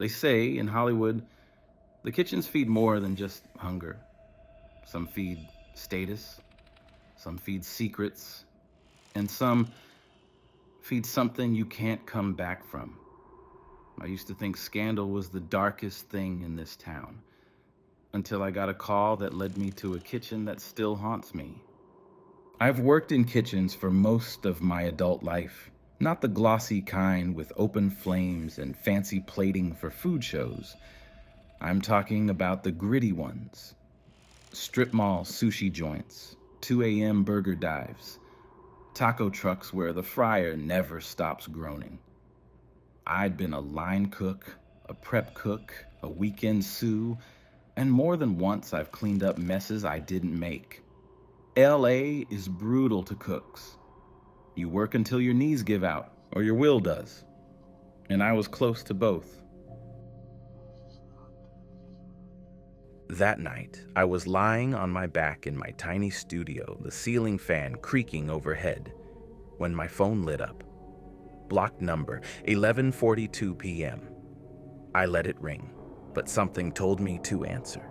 They say in Hollywood, the kitchens feed more than just hunger. Some feed status, some feed secrets, and some feed something you can't come back from. I used to think scandal was the darkest thing in this town, until I got a call that led me to a kitchen that still haunts me. I've worked in kitchens for most of my adult life, not the glossy kind with open flames and fancy plating for food shows. I'm talking about the gritty ones. Strip mall sushi joints, 2 a.m. burger dives, taco trucks where the fryer never stops groaning. I'd been a line cook, a prep cook, a weekend sous, and more than once I've cleaned up messes I didn't make. LA is brutal to cooks. You work until your knees give out, or your will does. And I was close to both. That night, I was lying on my back in my tiny studio, the ceiling fan creaking overhead, when my phone lit up. Blocked number, 11:42 p.m. I let it ring, but something told me to answer.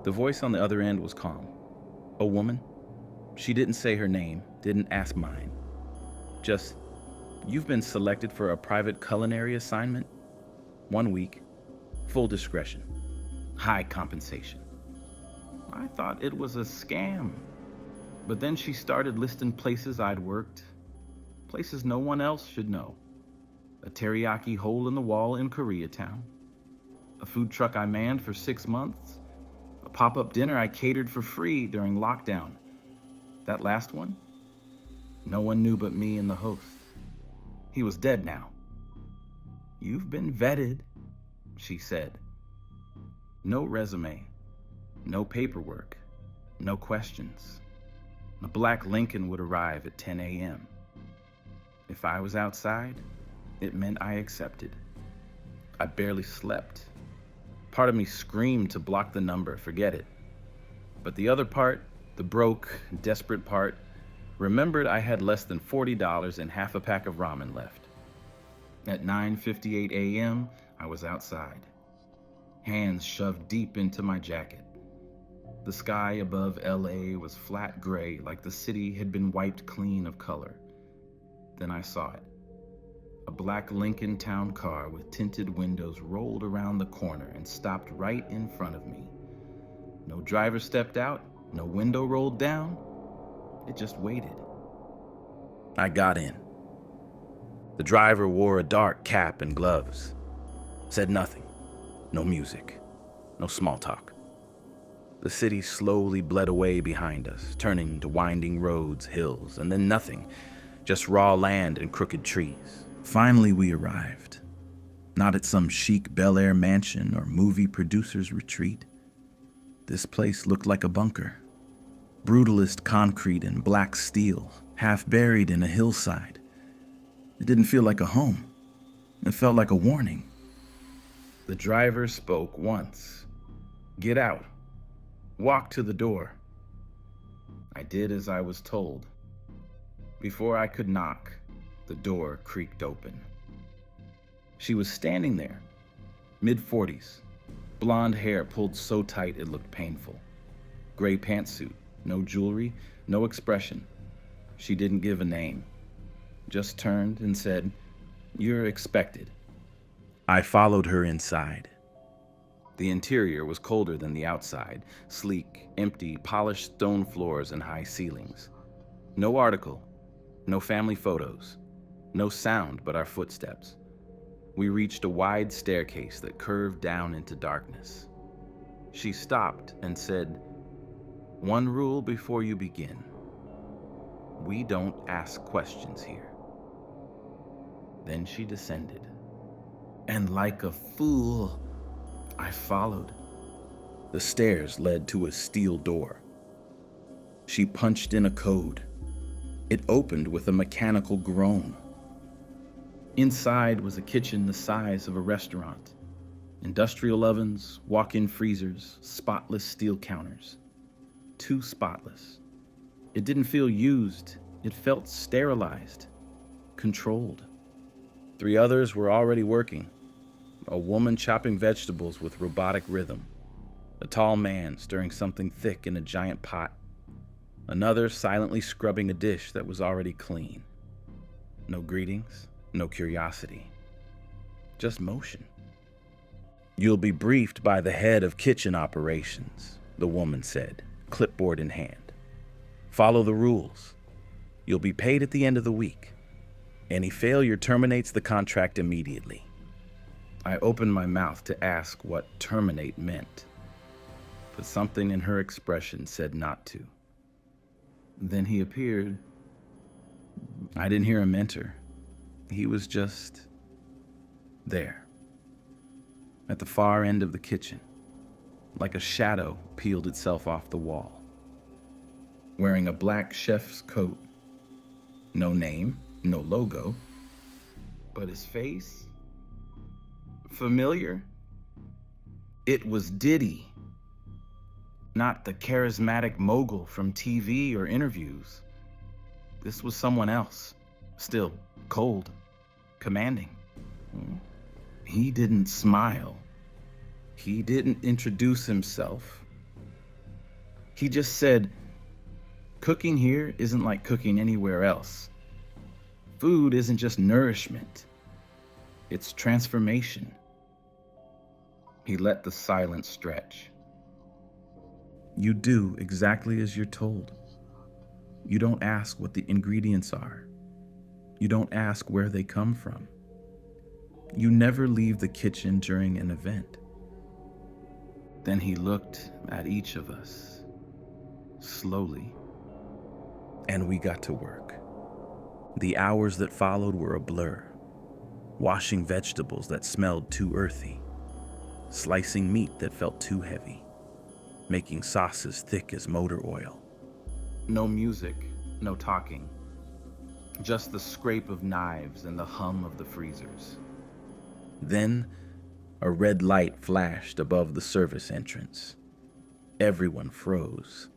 The voice on the other end was calm. A woman. She didn't say her name, didn't ask mine. Just, "You've been selected for a private culinary assignment. 1 week, full discretion, high compensation." I thought it was a scam. But then she started listing places I'd worked, places no one else should know. A teriyaki hole in the wall in Koreatown, a food truck I manned for 6 months, a pop-up dinner I catered for free during lockdown. That last one, no one knew but me and the host. He was dead now. "You've been vetted," she said. No resume, no paperwork, no questions. A black Lincoln would arrive at 10 a.m. If I was outside, it meant I accepted. I barely slept. Part of me screamed to block the number, forget it. But the other part, the broke, desperate part, remembered I had less than $40 and half a pack of ramen left. At 9:58 a.m., I was outside, hands shoved deep into my jacket. The sky above LA was flat gray, like the city had been wiped clean of color. Then I saw it. A black Lincoln Town car with tinted windows rolled around the corner and stopped right in front of me. No driver stepped out, no window rolled down. It just waited. I got in. The driver wore a dark cap and gloves. Said nothing. No music. No small talk. The city slowly bled away behind us, turning to winding roads, hills, and then nothing. Just raw land and crooked trees. Finally, we arrived. Not at some chic Bel Air mansion or movie producer's retreat. This place looked like a bunker. Brutalist concrete and black steel, half buried in a hillside. It didn't feel like a home. It felt like a warning. The driver spoke once. "Get out. Walk to the door." I did as I was told. Before I could knock, the door creaked open. She was standing there, mid-40s, blonde hair pulled so tight it looked painful. Gray pantsuit, no jewelry, no expression. She didn't give a name, just turned and said, "You're expected." I followed her inside. The interior was colder than the outside, sleek, empty, polished stone floors and high ceilings. No article, no family photos, no sound but our footsteps. We reached a wide staircase that curved down into darkness. She stopped and said, "One rule before you begin. We don't ask questions here." Then she descended. And like a fool, I followed. The stairs led to a steel door. She punched in a code. It opened with a mechanical groan. Inside was a kitchen the size of a restaurant. Industrial ovens, walk-in freezers, spotless steel counters. Too spotless. It didn't feel used. It felt sterilized, controlled. 3 others were already working. a woman chopping vegetables with robotic rhythm, a tall man stirring something thick in a giant pot, another silently scrubbing a dish that was already clean. No greetings, no curiosity, just motion. "You'll be briefed by the head of kitchen operations," the woman said, clipboard in hand. "Follow the rules. You'll be paid at the end of the week. Any failure terminates the contract immediately." I opened my mouth to ask what terminate meant, but something in her expression said not to. Then he appeared. I didn't hear him enter. He was just there, at the far end of the kitchen, like a shadow peeled itself off the wall. Wearing a black chef's coat. No name, no logo, but his face, familiar. It was Diddy, not the charismatic mogul from TV or interviews. This was someone else, still cold, commanding. He didn't smile. He didn't introduce himself. He just said, "Cooking here isn't like cooking anywhere else. Food isn't just nourishment. It's transformation." He let the silence stretch. "You do exactly as you're told. You don't ask what the ingredients are. You don't ask where they come from. You never leave the kitchen during an event." Then he looked at each of us, slowly, and we got to work. The hours that followed were a blur, washing vegetables that smelled too earthy, slicing meat that felt too heavy, making sauces thick as motor oil. No music, no talking, just the scrape of knives and the hum of the freezers. Then, a red light flashed above the service entrance. Everyone froze.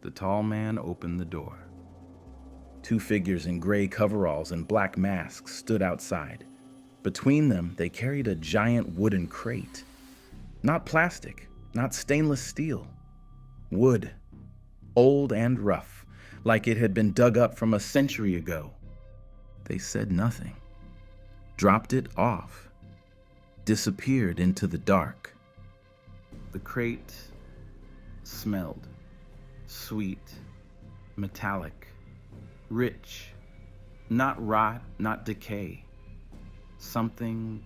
The tall man opened the door. Two figures in gray coveralls and black masks stood outside. Between them, they carried a giant wooden crate. Not plastic, not stainless steel. Wood, old and rough, like it had been dug up from a century ago. They said nothing, dropped it off, disappeared into the dark. The crate smelled sweet, metallic, rich, not rot, not decay. Something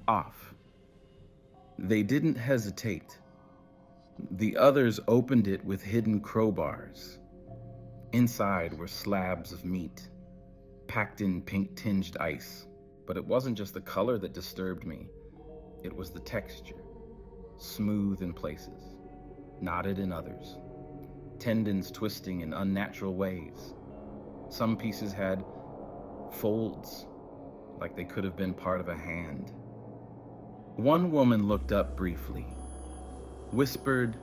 off. They didn't hesitate. The others opened it with hidden crowbars. Inside were slabs of meat, packed in pink-tinged ice. But it wasn't just the color that disturbed me. It was the texture. Smooth in places, knotted in others. Tendons twisting in unnatural ways. Some pieces had folds, like they could have been part of a hand. One woman looked up briefly, whispered,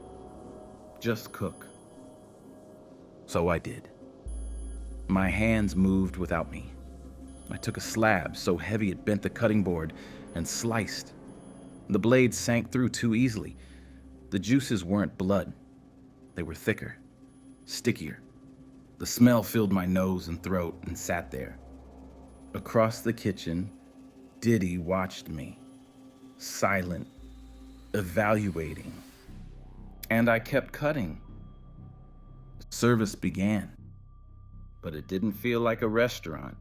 "Just cook." So I did. My hands moved without me. I took a slab so heavy it bent the cutting board and sliced. The blade sank through too easily. The juices weren't blood. They were thicker, stickier. The smell filled my nose and throat and sat there. Across the kitchen, Diddy watched me, silent, evaluating. And I kept cutting. Service began, but it didn't feel like a restaurant.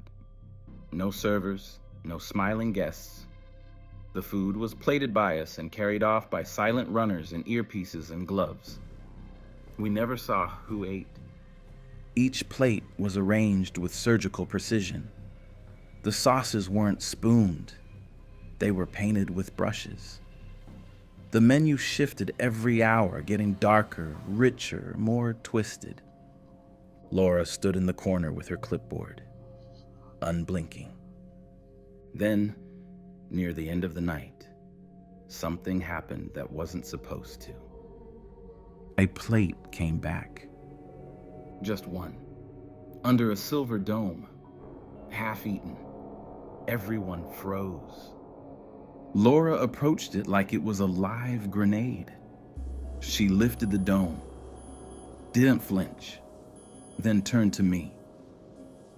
No servers, no smiling guests. The food was plated by us and carried off by silent runners in earpieces and gloves. We never saw who ate. Each plate was arranged with surgical precision. The sauces weren't spooned. They were painted with brushes. The menu shifted every hour, getting darker, richer, more twisted. Laura stood in the corner with her clipboard, unblinking. Then, near the end of the night, something happened that wasn't supposed to. A plate came back. Just one. Under a silver dome, half-eaten. Everyone froze. Laura approached it like it was a live grenade. She lifted the dome, didn't flinch, then turned to me.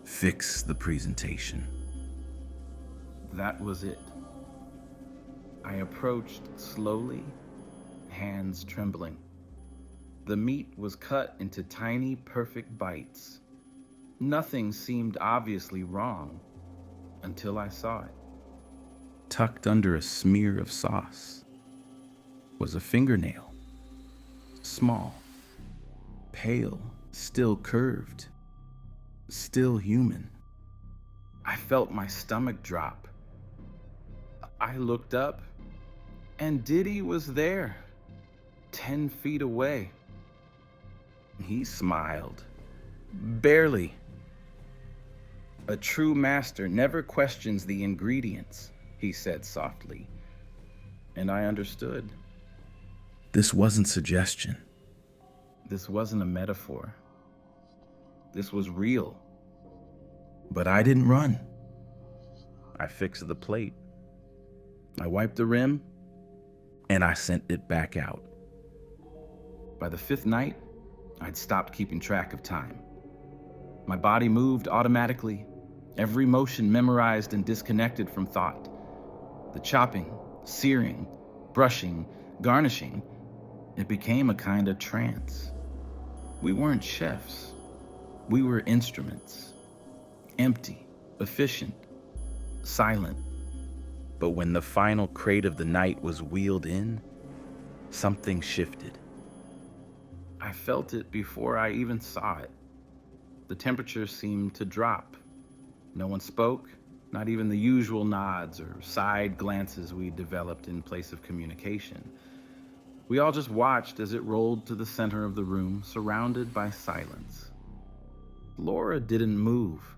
"Fix the presentation." That was it. I approached slowly, hands trembling. The meat was cut into tiny, perfect bites. Nothing seemed obviously wrong until I saw it. Tucked under a smear of sauce was a fingernail. Small, pale, still curved, still human. I felt my stomach drop. I looked up, and Diddy was there, 10 feet away. He smiled. Barely. "A true master never questions the ingredients," he said softly. And I understood. This wasn't suggestion. This wasn't a metaphor. This was real. But I didn't run. I fixed the plate. I wiped the rim, and I sent it back out. By the 5th night, I'd stopped keeping track of time. My body moved automatically, every motion memorized and disconnected from thought. The chopping, searing, brushing, garnishing, it became a kind of trance. We weren't chefs. We were instruments. Empty, efficient, silent. But when the final crate of the night was wheeled in, something shifted. I felt it before I even saw it. The temperature seemed to drop. No one spoke, not even the usual nods or side glances we developed in place of communication. We all just watched as it rolled to the center of the room, surrounded by silence. Laura didn't move.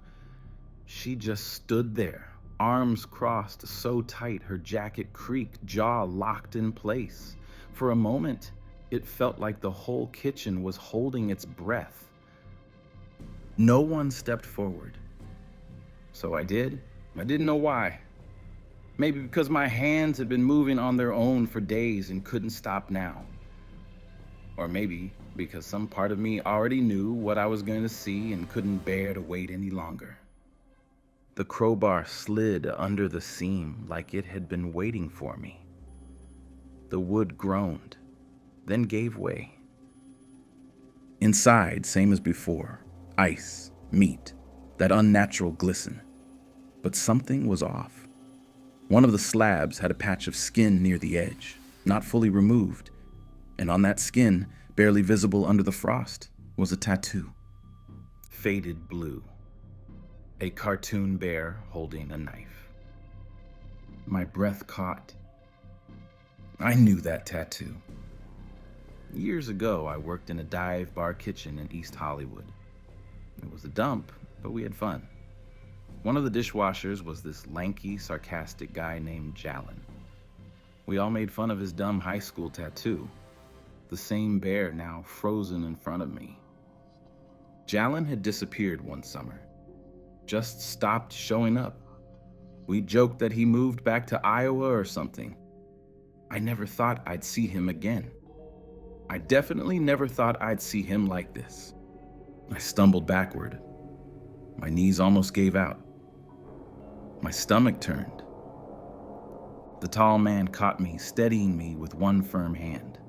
She just stood there, arms crossed so tight her jacket creaked, jaw locked in place. For a moment, it felt like the whole kitchen was holding its breath. No one stepped forward. So I did. I didn't know why. Maybe because my hands had been moving on their own for days and couldn't stop now. Or maybe because some part of me already knew what I was going to see and couldn't bear to wait any longer. The crowbar slid under the seam like it had been waiting for me. The wood groaned, then gave way. Inside, same as before, ice, meat, that unnatural glisten. But something was off. One of the slabs had a patch of skin near the edge, not fully removed, and on that skin, barely visible under the frost, was a tattoo. Faded blue. A cartoon bear holding a knife. My breath caught. I knew that tattoo. Years ago, I worked in a dive bar kitchen in East Hollywood. It was a dump, but we had fun. One of the dishwashers was this lanky, sarcastic guy named Jalen. We all made fun of his dumb high school tattoo. The same bear now frozen in front of me. Jalen had disappeared one summer. Just stopped showing up. We joked that he moved back to Iowa or something. I never thought I'd see him again. I definitely never thought I'd see him like this. I stumbled backward. My knees almost gave out. My stomach turned. The tall man caught me, steadying me with one firm hand.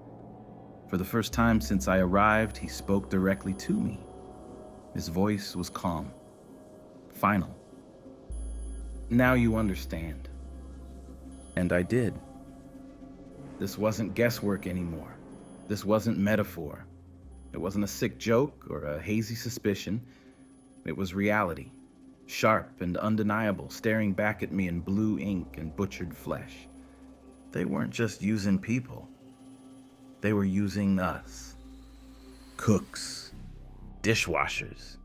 For the first time since I arrived, he spoke directly to me. His voice was calm, final. "Now you understand." And I did. This wasn't guesswork anymore. This wasn't metaphor. It wasn't a sick joke or a hazy suspicion. It was reality, sharp and undeniable, staring back at me in blue ink and butchered flesh. They weren't just using people. They were using us. Cooks, dishwashers,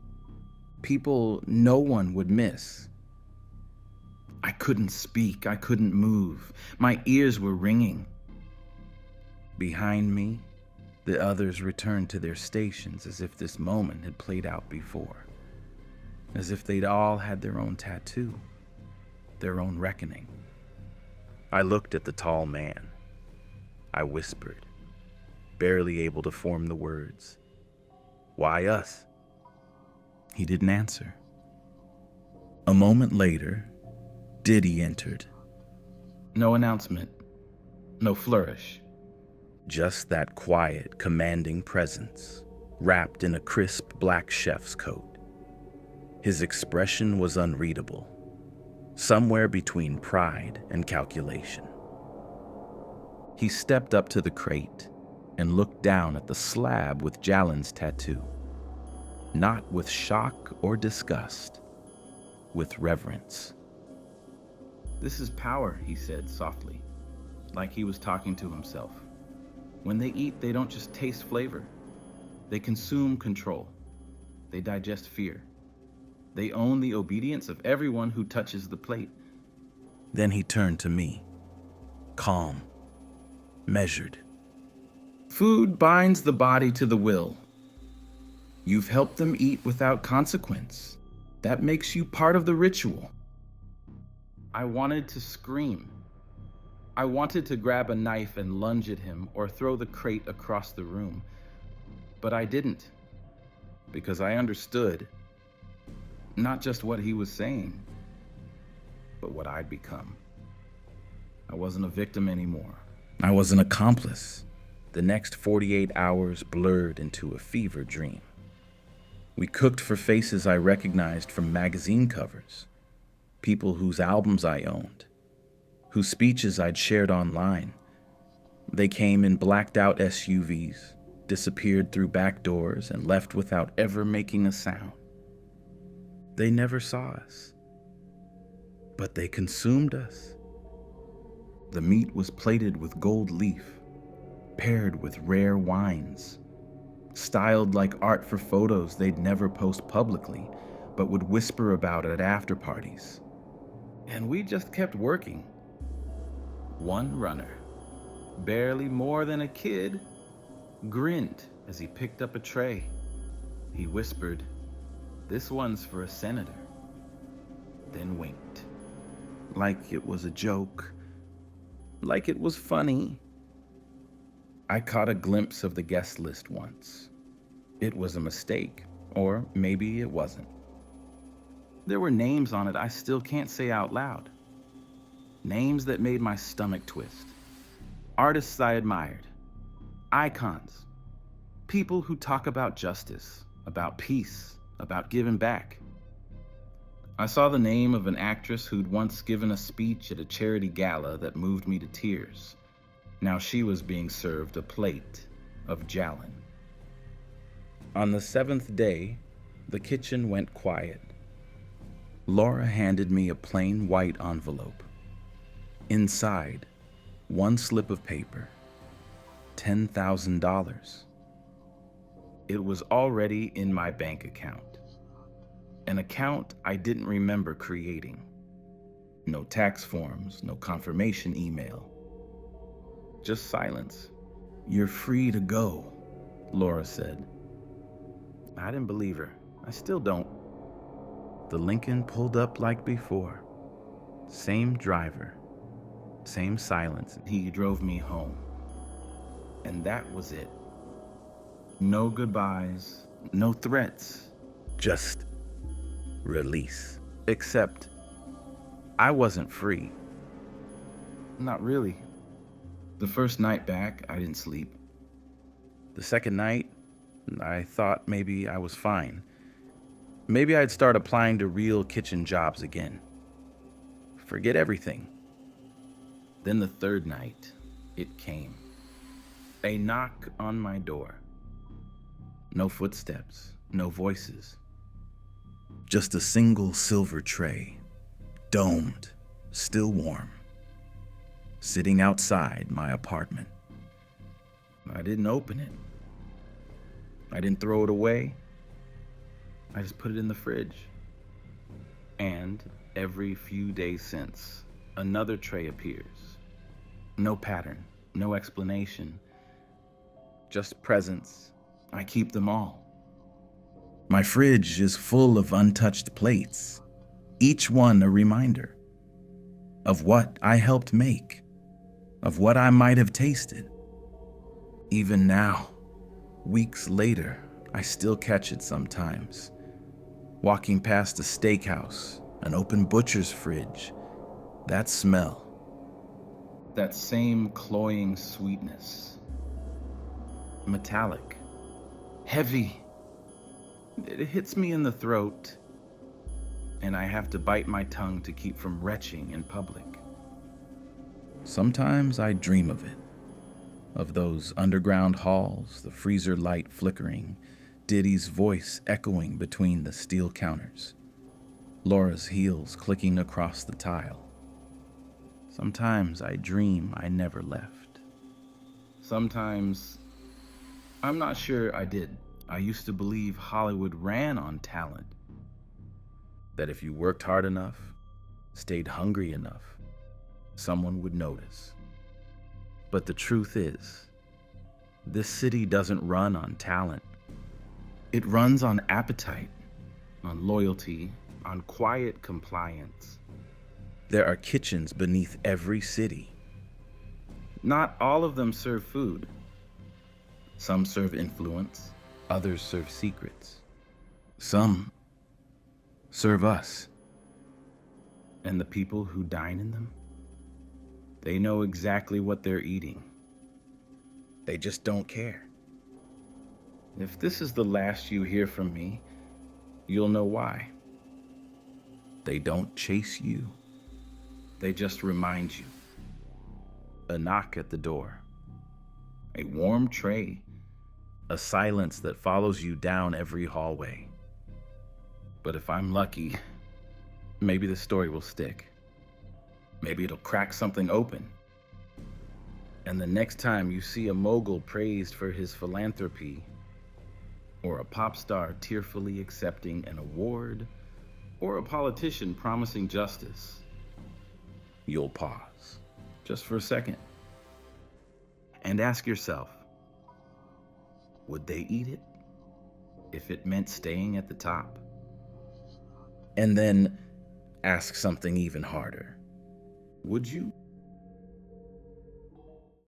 people no one would miss. I couldn't speak. I couldn't move. My ears were ringing. Behind me, the others returned to their stations as if this moment had played out before. As if they'd all had their own tattoo, their own reckoning. I looked at the tall man. I whispered, barely able to form the words. Why us? He didn't answer. A moment later, Diddy entered. No announcement, no flourish. Just that quiet, commanding presence, wrapped in a crisp black chef's coat. His expression was unreadable, somewhere between pride and calculation. He stepped up to the crate and looked down at the slab with Jalen's tattoo. Not with shock or disgust, with reverence. This is power, he said softly, like he was talking to himself. When they eat, they don't just taste flavor. They consume control. They digest fear. They own the obedience of everyone who touches the plate. Then he turned to me, calm, measured. Food binds the body to the will. You've helped them eat without consequence. That makes you part of the ritual. I wanted to scream. I wanted to grab a knife and lunge at him or throw the crate across the room. But I didn't, because I understood not just what he was saying, but what I'd become. I wasn't a victim anymore. I was an accomplice. The next 48 hours blurred into a fever dream. We cooked for faces I recognized from magazine covers, people whose albums I owned, whose speeches I'd shared online. They came in blacked out SUVs, disappeared through back doors, and left without ever making a sound. They never saw us, but they consumed us. The meat was plated with gold leaf, paired with rare wines, styled like art for photos they'd never post publicly, but would whisper about at after parties. And we just kept working. One runner, barely more than a kid, grinned as he picked up a tray. He whispered, "This one's for a senator," then winked. Like it was a joke, like it was funny. I caught a glimpse of the guest list once. It was a mistake, or maybe it wasn't. There were names on it I still can't say out loud. Names that made my stomach twist. Artists I admired. Icons. People who talk about justice, about peace, about giving back. I saw the name of an actress who'd once given a speech at a charity gala that moved me to tears. Now she was being served a plate of Jalen. On the 7th day, the kitchen went quiet. Laura handed me a plain white envelope. Inside, one slip of paper, $10,000. It was already in my bank account. An account I didn't remember creating. No tax forms, no confirmation email. Just silence. "You're free to go," Laura said. I didn't believe her. I still don't. The Lincoln pulled up like before. Same driver, same silence. He drove me home. And that was it. No goodbyes, no threats. Just release. Except I wasn't free. Not really. The first night back, I didn't sleep. The second night, I thought maybe I was fine. Maybe I'd start applying to real kitchen jobs again. Forget everything. Then the third night, it came. A knock on my door. No footsteps, no voices. Just a single silver tray, domed, still warm, sitting outside my apartment. I didn't open it. I didn't throw it away. I just put it in the fridge. And every few days since, another tray appears. No pattern, no explanation, just presents. I keep them all. My fridge is full of untouched plates, each one a reminder of what I helped make. of what I might have tasted. Even now, weeks later, I still catch it sometimes. Walking past a steakhouse, an open butcher's fridge, that smell, that same cloying sweetness. Metallic, heavy. It hits me in the throat, and I have to bite my tongue to keep from retching in public. Sometimes I dream of those underground halls, the freezer light flickering, Diddy's voice echoing between the steel counters, Laura's heels clicking across the tile. Sometimes I dream I never left. Sometimes I'm not sure I did. I used to believe Hollywood ran on talent. That if you worked hard enough, stayed hungry enough, someone would notice. But the truth is, this city doesn't run on talent. It runs on appetite, on loyalty, on quiet compliance. There are kitchens beneath every city. Not all of them serve food. Some serve influence, others serve secrets. Some serve us. And the people who dine in them, they know exactly what they're eating. They just don't care. If this is the last you hear from me, you'll know why. They don't chase you. They just remind you. A knock at the door. A warm tray. A silence that follows you down every hallway. But if I'm lucky, maybe the story will stick. Maybe it'll crack something open. And the next time you see a mogul praised for his philanthropy, or a pop star tearfully accepting an award, or a politician promising justice, you'll pause, just for a second, and ask yourself, would they eat it if it meant staying at the top? And then ask something even harder. Would you?